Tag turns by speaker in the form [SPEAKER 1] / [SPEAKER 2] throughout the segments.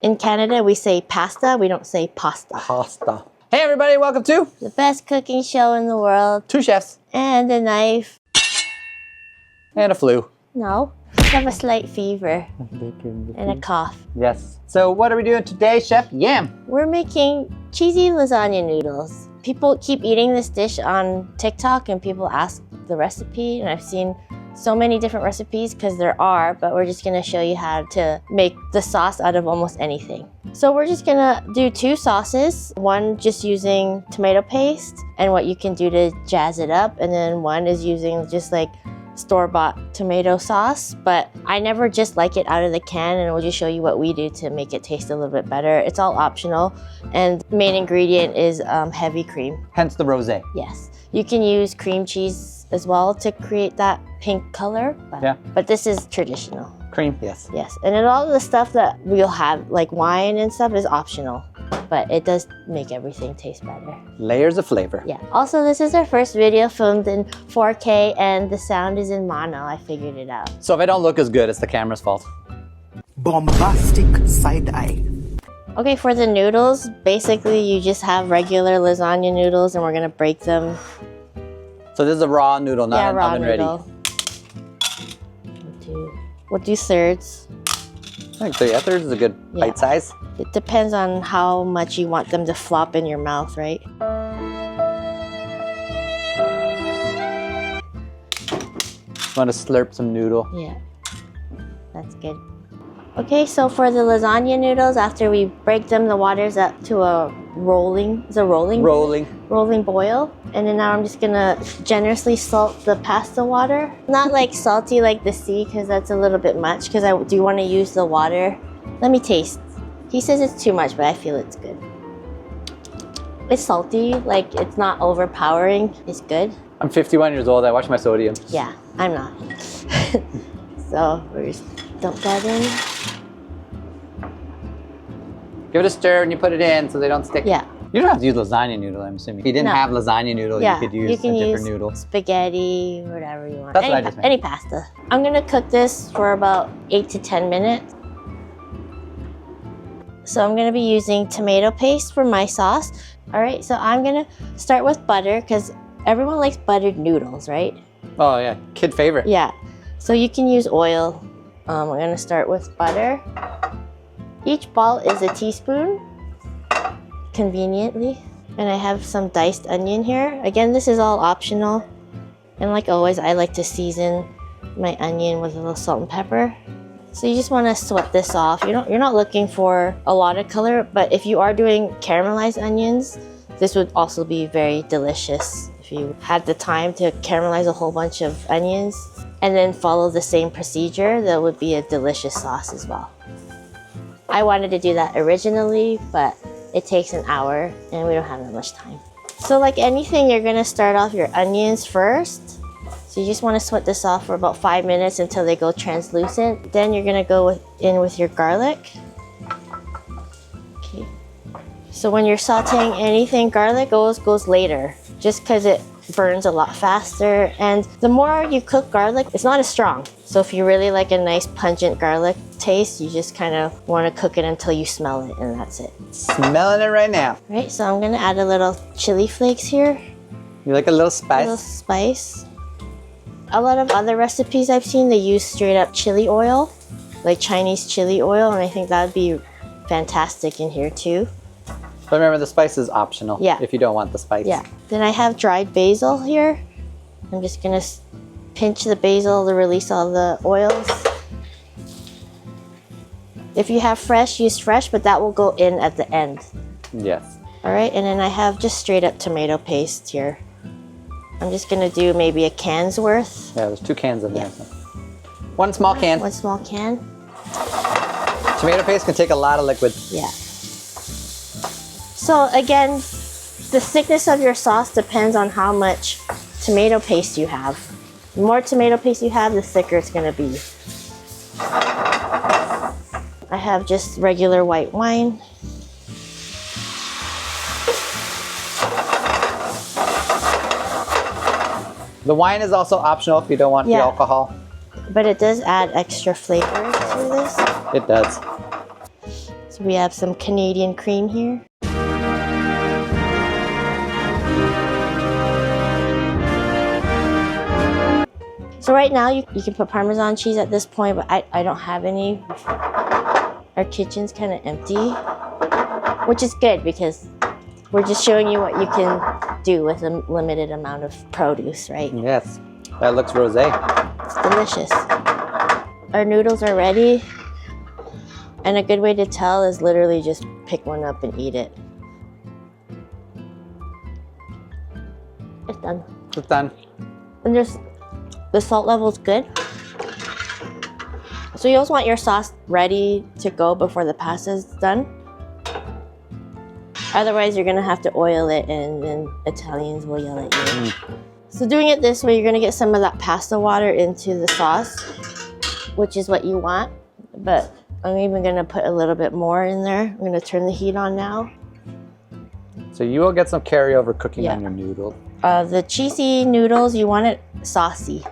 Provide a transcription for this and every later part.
[SPEAKER 1] In Canada, we say pasta. We don't say pasta.
[SPEAKER 2] Pasta. Hey everybody, welcome to
[SPEAKER 1] The best cooking show in the world.
[SPEAKER 2] 2 chefs.
[SPEAKER 1] And a knife.
[SPEAKER 2] And a flu.
[SPEAKER 1] No, just have a slight fever. And a cough.
[SPEAKER 2] Yes. So what are we doing today, Chef Yam?
[SPEAKER 1] We're making cheesy lasagna noodles. People keep eating this dish on TikTok and people ask the recipe. And I've seen so many different recipes because there are, but we're just gonna show you how to make the sauce out of almost anything. So we're just gonna do 2 sauces, one just using tomato paste and what you can do to jazz it up, and then one is using just like store-bought tomato sauce, but I never just like it out of the can, and we'll just show you what we do to make it taste a little bit better. It's all optional, and main ingredient is heavy cream.
[SPEAKER 2] Hence the rosé.
[SPEAKER 1] Yes. You can use cream cheese as well to create that pink color, but this is traditional.
[SPEAKER 2] Cream, yes.
[SPEAKER 1] Yes, and then all the stuff that we'll have, like wine and stuff, is optional, but it does make everything taste better.
[SPEAKER 2] Layers of flavor.
[SPEAKER 1] Yeah. Also, this is our first video filmed in 4K, and the sound is in mono. I figured it out.
[SPEAKER 2] So if I don't look as good, it's the camera's fault.
[SPEAKER 3] Bombastic side eye.
[SPEAKER 1] Okay, for the noodles, basically you just have regular lasagna noodles, and we're gonna break them.
[SPEAKER 2] So this is a raw noodle, not an oven
[SPEAKER 1] noodle.
[SPEAKER 2] ready.
[SPEAKER 1] We'll do thirds.
[SPEAKER 2] I think 3/3 is a good bite size.
[SPEAKER 1] It depends on how much you want them to flop in your mouth, right?
[SPEAKER 2] Want to slurp some noodle.
[SPEAKER 1] Yeah, that's good. Okay, so for the lasagna noodles, after we break them, the water's up to a rolling boil. And then now I'm just gonna generously salt the pasta water. Not like salty like the sea, because that's a little bit much, because I do want to use the water. Let me taste. He says it's too much, but I feel it's good. It's salty, like it's not overpowering. It's good.
[SPEAKER 2] I'm 51 years old, I watch my sodium.
[SPEAKER 1] Yeah, I'm not. So we're just dump that in.
[SPEAKER 2] Give it a stir and you put it in so they don't stick.
[SPEAKER 1] Yeah.
[SPEAKER 2] You don't have to use lasagna noodle, I'm assuming. If you didn't have lasagna noodle, you could use a different noodle.
[SPEAKER 1] Spaghetti, whatever you want.
[SPEAKER 2] That's what I just made.
[SPEAKER 1] Any pasta. I'm gonna cook this for about 8 to 10 minutes. So I'm gonna be using tomato paste for my sauce. All right, so I'm gonna start with butter, because everyone likes buttered noodles, right?
[SPEAKER 2] Oh yeah, kid favorite.
[SPEAKER 1] Yeah, so you can use oil. I'm gonna start with butter. Each ball is a teaspoon, conveniently. And I have some diced onion here. Again, this is all optional. And like always, I like to season my onion with a little salt and pepper. So you just want to sweat this off. You're not looking for a lot of color, but if you are doing caramelized onions, this would also be very delicious. If you had the time to caramelize a whole bunch of onions and then follow the same procedure, that would be a delicious sauce as well. I wanted to do that originally, but it takes an hour and we don't have that much time. So like anything, you're gonna start off your onions first. So you just wanna sweat this off for about 5 minutes until they go translucent. Then you're gonna go in with your garlic. Okay. So when you're sauteing anything, garlic goes later, just because it burns a lot faster. And the more you cook garlic, it's not as strong. So if you really like a nice pungent garlic taste, you just kind of want to cook it until you smell it, and that's it.
[SPEAKER 2] Smelling it right now.
[SPEAKER 1] Right, so I'm gonna add a little chili flakes here.
[SPEAKER 2] You like a little spice?
[SPEAKER 1] A little spice. A lot of other recipes I've seen, they use straight up chili oil, like Chinese chili oil, and I think that would be fantastic in here too.
[SPEAKER 2] But remember, the spice is optional.
[SPEAKER 1] Yeah.
[SPEAKER 2] If you don't want the spice.
[SPEAKER 1] Yeah. Then I have dried basil here. I'm just gonna pinch the basil to release all the oils. If you have fresh, use fresh, but that will go in at the end.
[SPEAKER 2] Yes.
[SPEAKER 1] All right, and then I have just straight up tomato paste here. I'm just gonna do maybe a can's worth.
[SPEAKER 2] Yeah, there's 2 cans in there. So. 1 small can.
[SPEAKER 1] 1 small can.
[SPEAKER 2] Tomato paste can take a lot of liquid.
[SPEAKER 1] Yeah. So again, the thickness of your sauce depends on how much tomato paste you have. The more tomato paste you have, the thicker it's gonna be. I have just regular white wine.
[SPEAKER 2] The wine is also optional if you don't want the
[SPEAKER 1] But it does add extra flavor to this.
[SPEAKER 2] It does.
[SPEAKER 1] So we have some Canadian cream here. So right now you can put Parmesan cheese at this point, but I don't have any. Our kitchen's kind of empty, which is good because we're just showing you what you can do with a limited amount of produce, right?
[SPEAKER 2] Yes, that looks rosé.
[SPEAKER 1] It's delicious. Our noodles are ready. And a good way to tell is literally just pick one up and eat it. It's done.
[SPEAKER 2] It's done.
[SPEAKER 1] And the salt level is good. So you also want your sauce ready to go before the pasta is done. Otherwise, you're gonna have to oil it and then Italians will yell at you. So doing it this way, you're gonna get some of that pasta water into the sauce, which is what you want. But I'm even gonna put a little bit more in there. I'm gonna turn the heat on now.
[SPEAKER 2] So you will get some carryover cooking on your noodle.
[SPEAKER 1] The cheesy noodles, you want it saucy.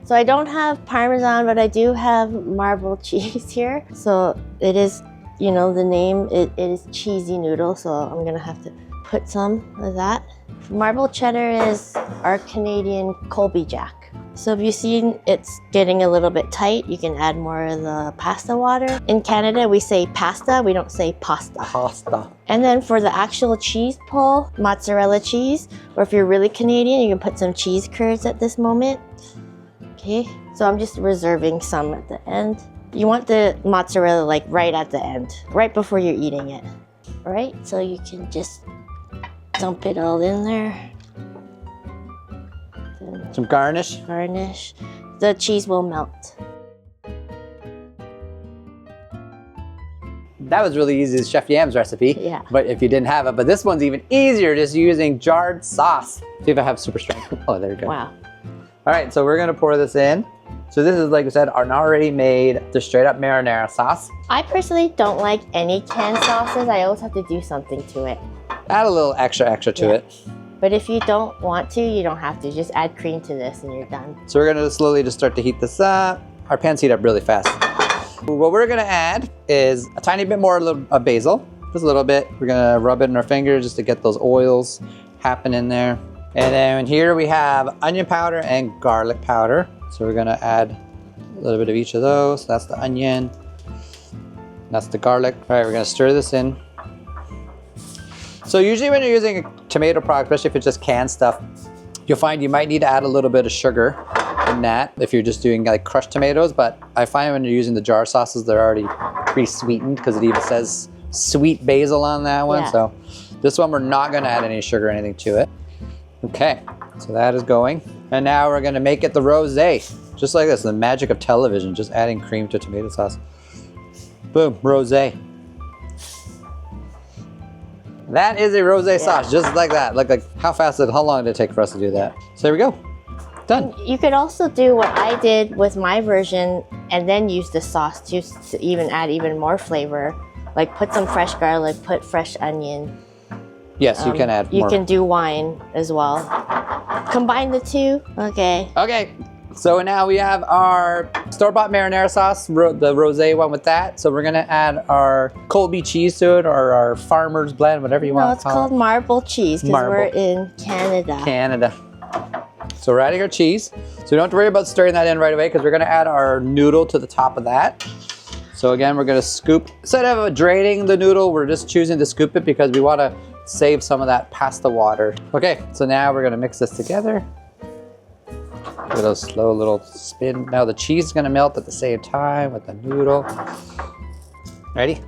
[SPEAKER 1] So I don't have Parmesan, but I do have marble cheese here. So it is, you know, the name, it is cheesy noodle. So I'm gonna have to put some of that. Marble cheddar is our Canadian Colby Jack. So if you see it's getting a little bit tight, you can add more of the pasta water. In Canada, we say pasta, we don't say pasta.
[SPEAKER 2] Pasta.
[SPEAKER 1] And then for the actual cheese pull, mozzarella cheese, or if you're really Canadian, you can put some cheese curds at this moment. Okay, so I'm just reserving some at the end. You want the mozzarella like right at the end, right before you're eating it. All right, so you can just dump it all in there.
[SPEAKER 2] Some garnish.
[SPEAKER 1] Garnish. The cheese will melt.
[SPEAKER 2] That was really easy, Chef Yam's recipe.
[SPEAKER 1] Yeah.
[SPEAKER 2] But if you didn't have it, but this one's even easier, just using jarred sauce. See if I have super strength. Oh, there you go.
[SPEAKER 1] Wow.
[SPEAKER 2] All right, so we're gonna pour this in. So this is, like I said, an already made, just straight up marinara sauce.
[SPEAKER 1] I personally don't like any canned sauces. I always have to do something to it.
[SPEAKER 2] Add a little extra to it.
[SPEAKER 1] But if you don't want to, you don't have to. Just add cream to this and you're done.
[SPEAKER 2] So we're gonna slowly just start to heat this up. Our pans heat up really fast. What we're gonna add is a tiny bit more of basil, just a little bit. We're gonna rub it in our fingers just to get those oils happen in there. And then here we have onion powder and garlic powder. So we're gonna add a little bit of each of those. That's the onion, that's the garlic. All right, we're gonna stir this in. So usually when you're using a tomato product, especially if it's just canned stuff, you'll find you might need to add a little bit of sugar in that if you're just doing like crushed tomatoes. But I find when you're using the jar sauces, they're already pre-sweetened because it even says sweet basil on that one.
[SPEAKER 1] Yeah.
[SPEAKER 2] So this one, we're not gonna add any sugar or anything to it. Okay, so that is going. And now we're gonna make it the rosé. Just like this, the magic of television, just adding cream to tomato sauce. Boom, rosé. That is a rosé sauce, just like that. Look, like how long did it take for us to do that? So there we go, done.
[SPEAKER 1] You could also do what I did with my version and then use the sauce to even add even more flavor. Like put some fresh garlic, put fresh onion.
[SPEAKER 2] Yes, you can add more.
[SPEAKER 1] You can do wine as well. Combine the two, okay.
[SPEAKER 2] Okay, so now we have our store-bought marinara sauce, the rosé one with that. So we're gonna add our Colby cheese to it, or our farmer's blend, whatever you want to call it.
[SPEAKER 1] No, it's called marble cheese because we're in Canada.
[SPEAKER 2] Canada. So we're adding our cheese. So we don't have to worry about stirring that in right away because we're gonna add our noodle to the top of that. So again, we're gonna scoop. Instead of draining the noodle, we're just choosing to scoop it because we wanna save some of that pasta water. Okay, so now we're gonna mix this together. Give it a slow little spin. Now the cheese is gonna melt at the same time with the noodle. Ready?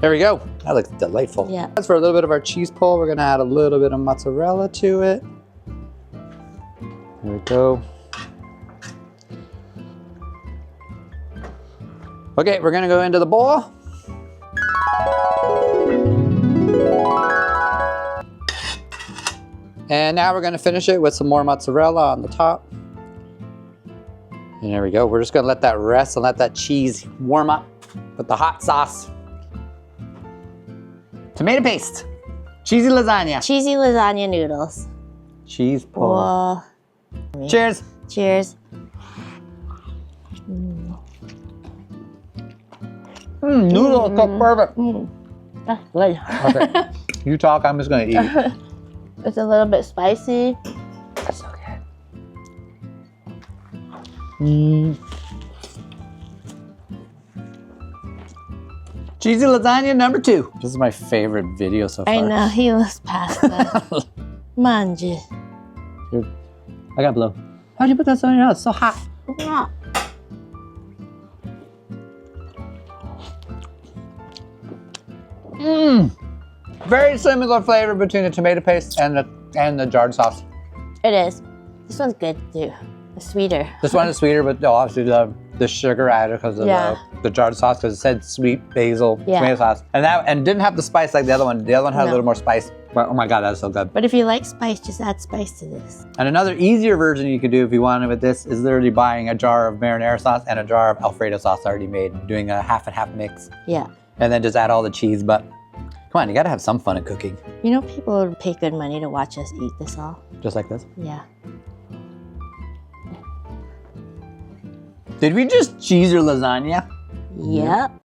[SPEAKER 2] There we go. That looks delightful.
[SPEAKER 1] Yeah.
[SPEAKER 2] As for a little bit of our cheese pull, we're gonna add a little bit of mozzarella to it. There we go. Okay, we're gonna go into the bowl. And now we're gonna finish it with some more mozzarella on the top. And there we go. We're just gonna let that rest and let that cheese warm up with the hot sauce. Tomato paste. Cheesy lasagna.
[SPEAKER 1] Cheesy lasagna noodles.
[SPEAKER 2] Cheese pull.
[SPEAKER 1] Whoa.
[SPEAKER 2] Cheers.
[SPEAKER 1] Cheers.
[SPEAKER 2] Noodles cook perfect.
[SPEAKER 1] That's good.
[SPEAKER 2] Okay, you talk, I'm just gonna eat.
[SPEAKER 1] It's a little bit spicy.
[SPEAKER 2] That's so good. Cheesy lasagna number 2. This is my favorite video so far.
[SPEAKER 1] I know, he was past that. Manji.
[SPEAKER 2] Dude, I got blow. How'd you put that on your nose? It's so hot.
[SPEAKER 1] Yeah.
[SPEAKER 2] Very similar flavor between the tomato paste and the jarred sauce.
[SPEAKER 1] It is. This one's good too. It's sweeter.
[SPEAKER 2] This one is sweeter, but obviously the sugar added because of the jarred sauce, because it said sweet basil tomato sauce, and didn't have the spice like the other one. The other one had a little more spice. But, oh my god, that's so good.
[SPEAKER 1] But if you like spice, just add spice to this.
[SPEAKER 2] And another easier version you could do if you wanted with this is literally buying a jar of marinara sauce and a jar of Alfredo sauce already made, doing a half and half mix,
[SPEAKER 1] Yeah.
[SPEAKER 2] and then just add all the cheese. But come on, you gotta have some fun at cooking.
[SPEAKER 1] You know, people would pay good money to watch us eat this all.
[SPEAKER 2] Just like this.
[SPEAKER 1] Yeah.
[SPEAKER 2] Did we just cheese your lasagna?
[SPEAKER 1] Yep.